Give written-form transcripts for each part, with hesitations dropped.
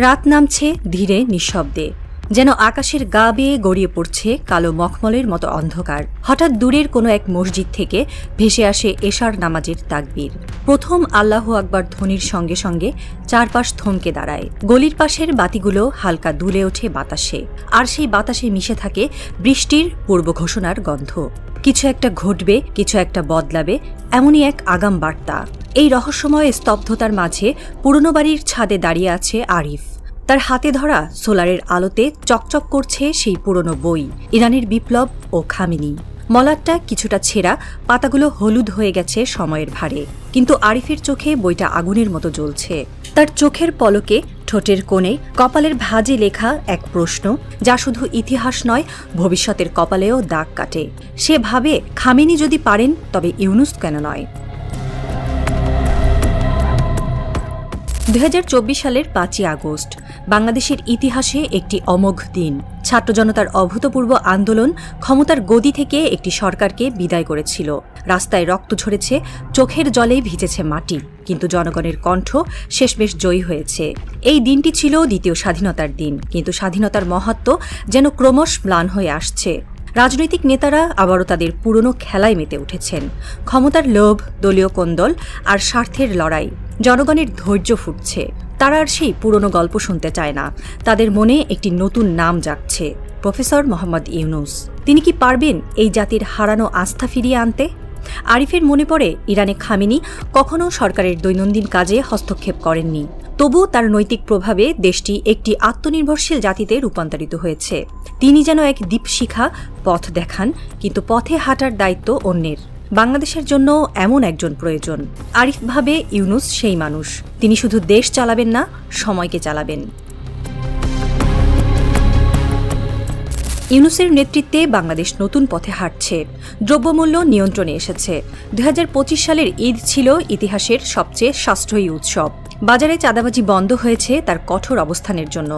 রাত নামছে ধীরে নিঃশব্দে, যেন আকাশের গা বেয়ে গড়িয়ে পড়ছে কালো মখমলের মতো অন্ধকার। হঠাৎ দূরের কোনো এক মসজিদ থেকে ভেসে আসে এশার নামাজের তাকবীর। প্রথম আল্লাহু আকবার ধ্বনির সঙ্গে সঙ্গে চারপাশ থমকে দাঁড়ায়। গলির পাশের বাতিগুলো হালকা দুলে ওঠে বাতাসে, আর সেই বাতাসে মিশে থাকে বৃষ্টির পূর্ব ঘোষণার গন্ধ। কিছু একটা ঘটবে, কিছু একটা বদলাবে, এমনই এক আগাম বার্তা। এই রহস্যময় স্তব্ধতার মাঝে পুরনো বাড়ির ছাদে দাঁড়িয়ে আছে আরিফ। তার হাতে ধরা সোলারের আলোতে চকচক করছে সেই পুরনো বই, ইরানের বিপ্লব ও খামেনি। মলাটটা কিছুটা ছেঁড়া, পাতাগুলো হলুদ হয়ে গেছে সময়ের ভারে, কিন্তু আরিফের চোখে বইটা আগুনের মতো জ্বলছে। তার চোখের পলকে, ঠোঁটের কোণে, কপালের ভাঁজে লেখা এক প্রশ্ন, যা শুধু ইতিহাস নয়, ভবিষ্যতের কপালেও দাগ কাটে। সে ভাবে, খামেনি যদি পারেন, তবে ইউনুস কেন নয়? 2024 সালের 5ই আগস্ট বাংলাদেশের ইতিহাসে একটি অমোঘ দিন। ছাত্র জনতার অভূতপূর্ব আন্দোলন ক্ষমতার গদি থেকে একটি সরকারকে বিদায় করেছিল। রাস্তায় রক্ত ঝরেছে, চোখের জলে ভিজেছে মাটি, কিন্তু জনগণের কণ্ঠ শেষমেশ জয়ী হয়েছে। এই দিনটি ছিল দ্বিতীয় স্বাধীনতার দিন, কিন্তু স্বাধীনতার মাহাত্ম্য যেন ক্রমশ ম্লান হয়ে আসছে। রাজনৈতিক নেতারা আবারও তাদের পুরনো খেলায় মেতে উঠেছেন। ক্ষমতার লোভ, দলীয় কোন্দল আর স্বার্থের লড়াই। জনগণের ধৈর্য ফুটছে। তারা আর সেই পুরনো গল্প শুনতে চায় না। তাদের মনে একটি নতুন নাম জাগছে, প্রফেসর মোহাম্মদ ইউনুস। তিনি কি পারবেন এই জাতির হারানো আস্থা ফিরিয়ে আনতে? আরিফের মনে পড়ে, ইরানে খামেনি কখনো সরকারের দৈনন্দিন কাজে হস্তক্ষেপ করেননি। তবু তার নৈতিক প্রভাবে দেশটি একটি আত্মনির্ভরশীল জাতিতে রূপান্তরিত হয়েছে। তিনি যেন এক দীপশিখা, পথ দেখান, কিন্তু পথে হাঁটার দায়িত্ব অন্যের। বাংলাদেশের জন্য এমন একজন প্রয়োজন। আরিফ ভাবে, ইউনুস সেই মানুষ। তিনি শুধু দেশ চালাবেন না, সময়কে চালাবেন। ইউনুসের নেতৃত্বে বাংলাদেশ নতুন পথে হাঁটছে। দ্রব্যমূল্য নিয়ন্ত্রণে এসেছে। 2025 সালের ঈদ ছিল ইতিহাসের সবচেয়ে সাশ্রয়ী উৎসব। বাজারে চাঁদাবাজি বন্ধ হয়েছে তার কঠোর অবস্থানের জন্য।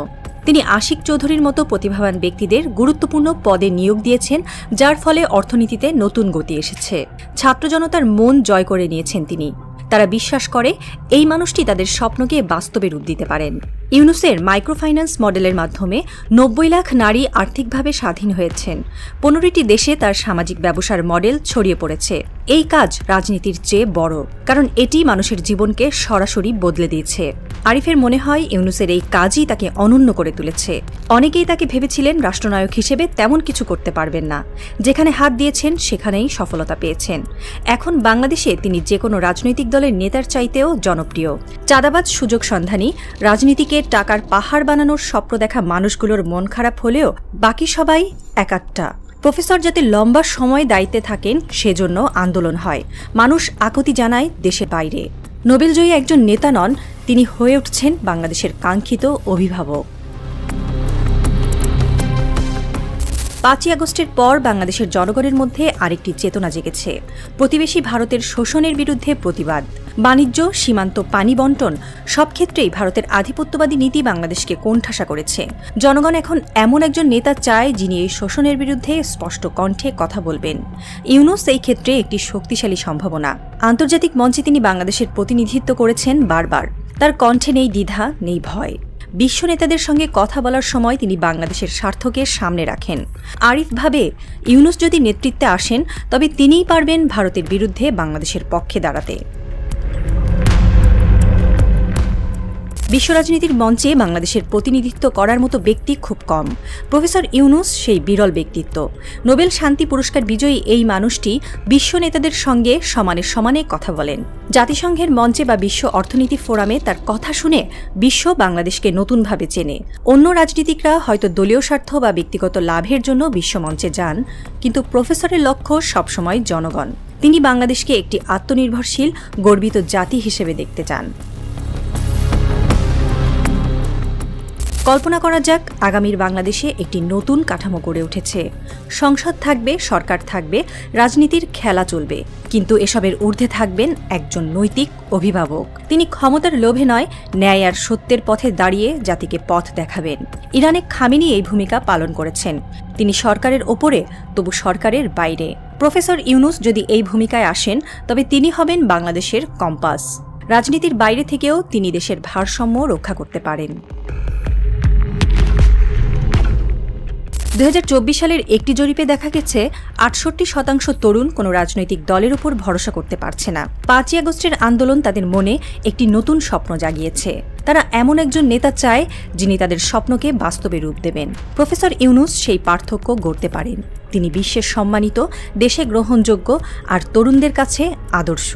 তিনি আশিক চৌধুরীর মতো প্রতিভাবান ব্যক্তিদের গুরুত্বপূর্ণ পদে নিয়োগ দিয়েছেন, যার ফলে অর্থনীতিতে নতুন গতি এসেছে। ছাত্র জনতার মন জয় করে নিয়েছেন তিনি। তারা বিশ্বাস করে এই মানুষটি তাদের স্বপ্নকে বাস্তবে রূপ দিতে পারেন। ইউনুসের মাইক্রোফাইন্যান্স মডেলের মাধ্যমে 90 লাখ নারী আর্থিকভাবে স্বাধীন হয়েছেন। 15টি দেশে তার সামাজিক ব্যবসার মডেল ছড়িয়ে পড়েছে। এই কাজ রাজনীতির চেয়ে বড়, কারণ এটি মানুষের জীবনকে সরাসরি বদলে দিয়েছে। আরিফের মনে হয় ইউনুসের এই কাজই তাকে অনন্য করে তুলেছে। অনেকেই তাকে ভেবেছিলেন রাষ্ট্রনায়ক হিসেবে তেমন কিছু করতে পারবেন না। যেখানে হাত দিয়েছেন সেখানেই সফলতা পেয়েছেন। এখন বাংলাদেশে তিনি যে কোনো রাজনৈতিক দলের নেতার চাইতেও জনপ্রিয়। চাঁদাবাজ, সুযোগ সন্ধানী, রাজনীতিকে টাকার পাহাড় বানানোর স্বপ্ন দেখা মানুষগুলোর মন খারাপ হলেও বাকি সবাই একাত্তা। প্রফেসর যাতে লম্বা সময় দায়িত্বে থাকেন, সেজন্য আন্দোলন হয়। মানুষ আকুতি জানায় দেশের বাইরে। নোবেলজয়ী একজন নেতা নন, তিনি হয়ে উঠছেন বাংলাদেশের কাঙ্ক্ষিত অভিভাবক। 5ই আগস্টের পর বাংলাদেশের জনগণের মধ্যে আরেকটি চেতনা জেগেছে। প্রতিবেশী ভারতের শোষণের বিরুদ্ধে প্রতিবাদ। বাণিজ্য, সীমান্ত, পানি বন্টন, সব ক্ষেত্রেই ভারতের আধিপত্যবাদী নীতি বাংলাদেশকে কোণঠাসা করেছে। জনগণ এখন এমন একজন নেতা চায়, যিনি এই শোষণের বিরুদ্ধে স্পষ্ট কণ্ঠে কথা বলবেন। ইউনুস এই ক্ষেত্রে একটি শক্তিশালী সম্ভাবনা। আন্তর্জাতিক মঞ্চে তিনি বাংলাদেশের প্রতিনিধিত্ব করেছেন বারবার। তার কণ্ঠে নেই দ্বিধা, নেই ভয়। বিশ্ব নেতাদের সঙ্গে কথা বলার সময় তিনি বাংলাদেশের স্বার্থকে সামনে রাখেন। আরিফ ভাবে, ইউনুস যদি নেতৃত্বে আসেন, তবে তিনিই পারবেন ভারতের বিরুদ্ধে বাংলাদেশের পক্ষে দাঁড়াতে। বিশ্ব রাজনীতির মঞ্চে বাংলাদেশের প্রতিনিধিত্ব করার মতো ব্যক্তি খুব কম। প্রফেসর ইউনুস সেই বিরল ব্যক্তিত্ব। নোবেল শান্তি পুরস্কার বিজয়ী এই মানুষটি বিশ্ব নেতাদের সঙ্গে সমানে সমানে কথা বলেন। জাতিসংঘের মঞ্চে বা বিশ্ব অর্থনীতি ফোরামে তার কথা শুনে বিশ্ব বাংলাদেশকে নতুনভাবে চেনে। অন্য রাজনীতিকরা হয়তো দলীয় স্বার্থ বা ব্যক্তিগত লাভের জন্য বিশ্ব মঞ্চে যান, কিন্তু প্রফেসরের লক্ষ্য সবসময় জনগণ। তিনি বাংলাদেশকে একটি আত্মনির্ভরশীল, গর্বিত জাতি হিসেবে দেখতে চান। কল্পনা করা যাক, আগামীর বাংলাদেশে একটি নতুন কাঠামো গড়ে উঠেছে। সংসদ থাকবে, সরকার থাকবে, রাজনীতির খেলা চলবে, কিন্তু এসবের ঊর্ধ্বে থাকবেন একজন নৈতিক অভিভাবক। তিনি ক্ষমতার লোভে নয়, ন্যায় আর সত্যের পথে দাঁড়িয়ে জাতিকে পথ দেখাবেন। ইরানে খামেনি এই ভূমিকা পালন করেছেন। তিনি সরকারের ওপরে, তবু সরকারের বাইরে। প্রফেসর ইউনুস যদি এই ভূমিকায় আসেন, তবে তিনি হবেন বাংলাদেশের কম্পাস। রাজনীতির বাইরে থেকেও তিনি দেশের ভারসাম্য রক্ষা করতে পারেন। 2024 সালের একটি জরিপে দেখা গেছে 68% তরুণ কোনো রাজনৈতিক দলের উপর ভরসা করতে পারছে না। 5ই আগস্টের আন্দোলন তাদের মনে একটি নতুন স্বপ্ন জাগিয়েছে। তারা এমন একজন নেতা চায় যিনি তাদের স্বপ্নকে বাস্তবে রূপ দেবেন। প্রফেসর ইউনূস সেই পার্থক্য গড়তে পারেন। তিনি বিশ্বের সম্মানিত, দেশে গ্রহণযোগ্য আর তরুণদের কাছে আদর্শ।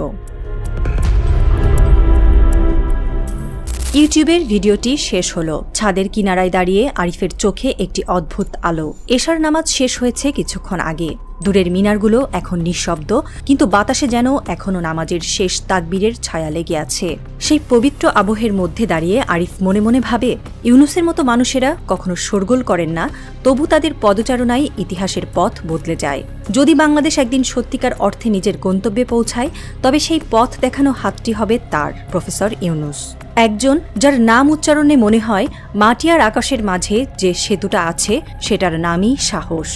ইউটিউবের ভিডিওটি শেষ হলো। ছাদের কিনারায় দাঁড়িয়ে আরিফের চোখে একটি অদ্ভুত আলো। এশার নামাজ শেষ হয়েছে কিছুক্ষণ আগে। দূরের মিনারগুলো এখন নিঃশব্দ, কিন্তু বাতাসে যেন এখনও নামাজের শেষ তাকবীরের ছায়া লেগে আছে। সেই পবিত্র আবহের মধ্যে দাঁড়িয়ে আরিফ মনে মনে ভাবে, ইউনূসের মতো মানুষেরা কখনো শোরগোল করেন না, তবু তাদের পদচারণায় ইতিহাসের পথ বদলে যায়। যদি বাংলাদেশ একদিন সত্যিকার অর্থে নিজের গন্তব্যে পৌঁছায়, তবে সেই পথ দেখানো হাতটি হবে তার, প্রফেসর ইউনূস। একজন যার নাম উচ্চারণে মনে হয় মাটি আর আকাশের মাঝে যে সেতুটা আছে, সেটার নামই সাহস।